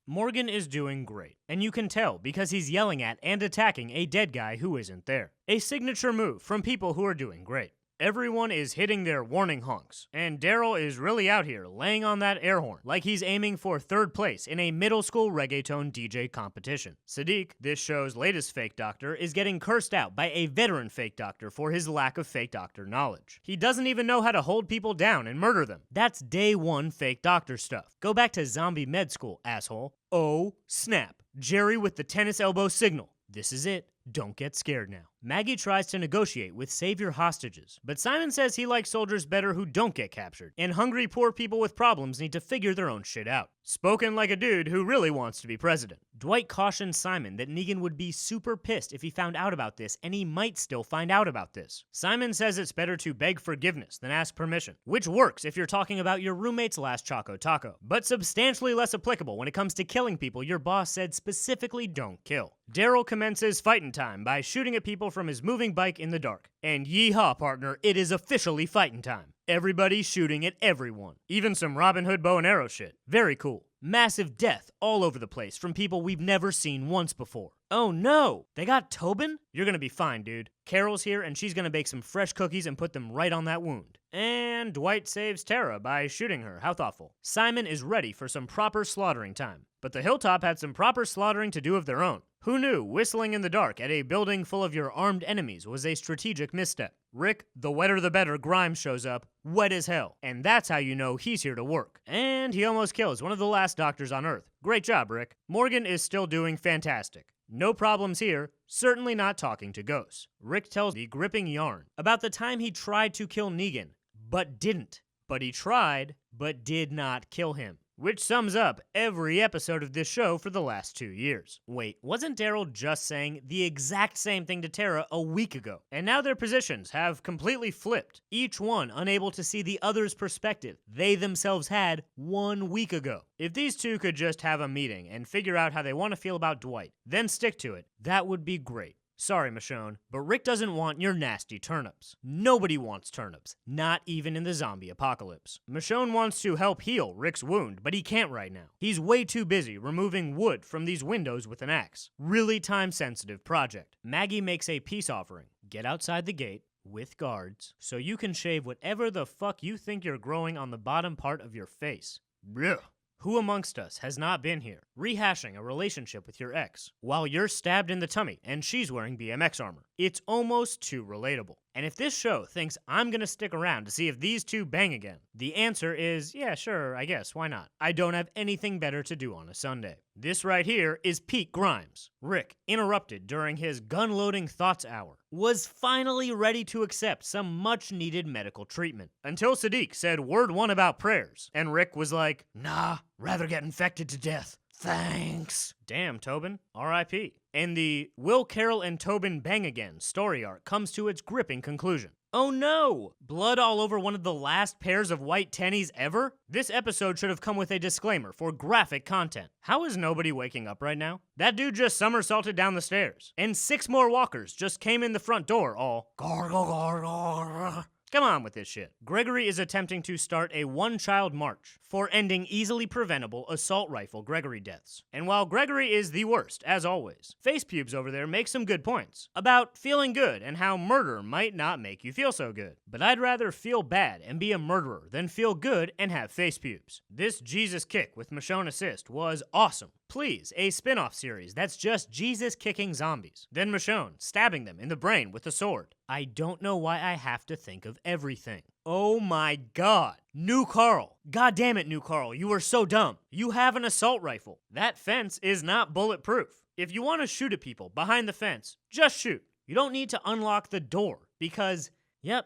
Morgan is doing great, and you can tell because he's yelling at and attacking a dead guy who isn't there. A signature move from people who are doing great. Everyone is hitting their warning honks, and Daryl is really out here laying on that air horn like he's aiming for third place in a middle school reggaeton DJ competition. Siddiq, this show's latest fake doctor, is getting cursed out by a veteran fake doctor for his lack of fake doctor knowledge. He doesn't even know how to hold people down and murder them. That's day one fake doctor stuff. Go back to zombie med school, asshole. Oh, snap. Jerry with the tennis elbow signal. This is it. Don't get scared now. Maggie tries to negotiate with savior hostages, but Simon says he likes soldiers better who don't get captured, and hungry poor people with problems need to figure their own shit out. Spoken like a dude who really wants to be president. Dwight cautions Simon that Negan would be super pissed if he found out about this, and he might still find out about this. Simon says it's better to beg forgiveness than ask permission, which works if you're talking about your roommate's last Choco Taco, but substantially less applicable when it comes to killing people your boss said specifically don't kill. Daryl commences fighting time by shooting at people from his moving bike in the dark. And yeehaw, partner, it is officially fighting time. Everybody's shooting at everyone. Even some Robin Hood bow and arrow shit. Very cool. Massive death all over the place from people we've never seen once before. Oh no! They got Tobin? You're gonna be fine, dude. Carol's here and she's gonna bake some fresh cookies and put them right on that wound. And Dwight saves Tara by shooting her. How thoughtful. Simon is ready for some proper slaughtering time. But the Hilltop had some proper slaughtering to do of their own. Who knew whistling in the dark at a building full of your armed enemies was a strategic misstep? Rick, the wetter the better, Grimes shows up, wet as hell. And that's how you know he's here to work. And he almost kills one of the last doctors on Earth. Great job, Rick. Morgan is still doing fantastic. No problems here, certainly not talking to ghosts. Rick tells the gripping yarn about the time he tried to kill Negan, but didn't. But he tried, but did not kill him. Which sums up every episode of this show for the last 2 years. Wait, wasn't Daryl just saying the exact same thing to Tara a week ago? And now their positions have completely flipped, each one unable to see the other's perspective they themselves had 1 week ago. If these two could just have a meeting and figure out how they want to feel about Dwight, then stick to it, that would be great. Sorry, Michonne, but Rick doesn't want your nasty turnips. Nobody wants turnips, not even in the zombie apocalypse. Michonne wants to help heal Rick's wound, but he can't right now. He's way too busy removing wood from these windows with an axe. Really time-sensitive project. Maggie makes a peace offering. Get outside the gate, with guards, so you can shave whatever the fuck you think you're growing on the bottom part of your face. Blech. Who amongst us has not been here, rehashing a relationship with your ex, while you're stabbed in the tummy and she's wearing BMX armor? It's almost too relatable. And if this show thinks I'm gonna stick around to see if these two bang again, the answer is, yeah, sure, I guess, why not? I don't have anything better to do on a Sunday. This right here is peak Grimes. Rick, interrupted during his gun-loading thoughts hour, was finally ready to accept some much-needed medical treatment. Until Siddiq said word one about prayers, and Rick was like, nah, rather get infected to death. Thanks. Damn, Tobin. R.I.P. And the Will Carol and Tobin bang again story arc comes to its gripping conclusion. Oh no! Blood all over one of the last pairs of white tennies ever? This episode should have come with a disclaimer for graphic content. How is nobody waking up right now? That dude just somersaulted down the stairs. And 6 more walkers just came in the front door all gargle gargle. Come on with this shit. Gregory is attempting to start a one-child march for ending easily preventable assault rifle Gregory deaths. And while Gregory is the worst, as always, Face Pubes over there makes some good points about feeling good and how murder might not make you feel so good. But I'd rather feel bad and be a murderer than feel good and have face pubes. This Jesus kick with Michonne assist was awesome. Please, a spin-off series that's just Jesus kicking zombies. Then Michonne stabbing them in the brain with a sword. I don't know why I have to think of everything. Oh my god. New Carl. God damn it, New Carl, you are so dumb. You have an assault rifle. That fence is not bulletproof. If you want to shoot at people behind the fence, just shoot. You don't need to unlock the door because, yeah,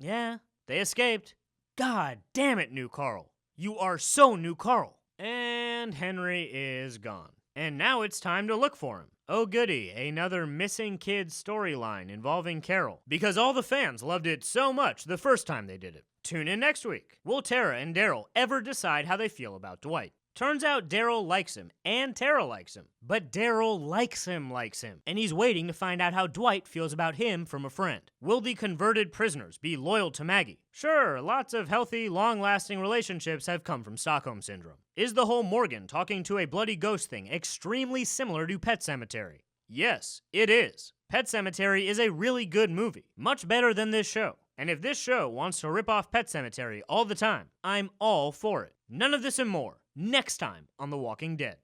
they escaped. God damn it, New Carl. You are so New Carl. And Henry is gone. And now it's time to look for him. Oh goody, another missing kid storyline involving Carol. Because all the fans loved it so much the first time they did it. Tune in next week. Will Tara and Daryl ever decide how they feel about Dwight? Turns out Daryl likes him, and Tara likes him. But Daryl likes him, and he's waiting to find out how Dwight feels about him from a friend. Will the converted prisoners be loyal to Maggie? Sure, lots of healthy, long-lasting relationships have come from Stockholm Syndrome. Is the whole Morgan talking to a bloody ghost thing extremely similar to Pet Sematary? Yes, it is. Pet Sematary is a really good movie, much better than this show. And if this show wants to rip off Pet Sematary all the time, I'm all for it. None of this and more, next time on The Walking Dead.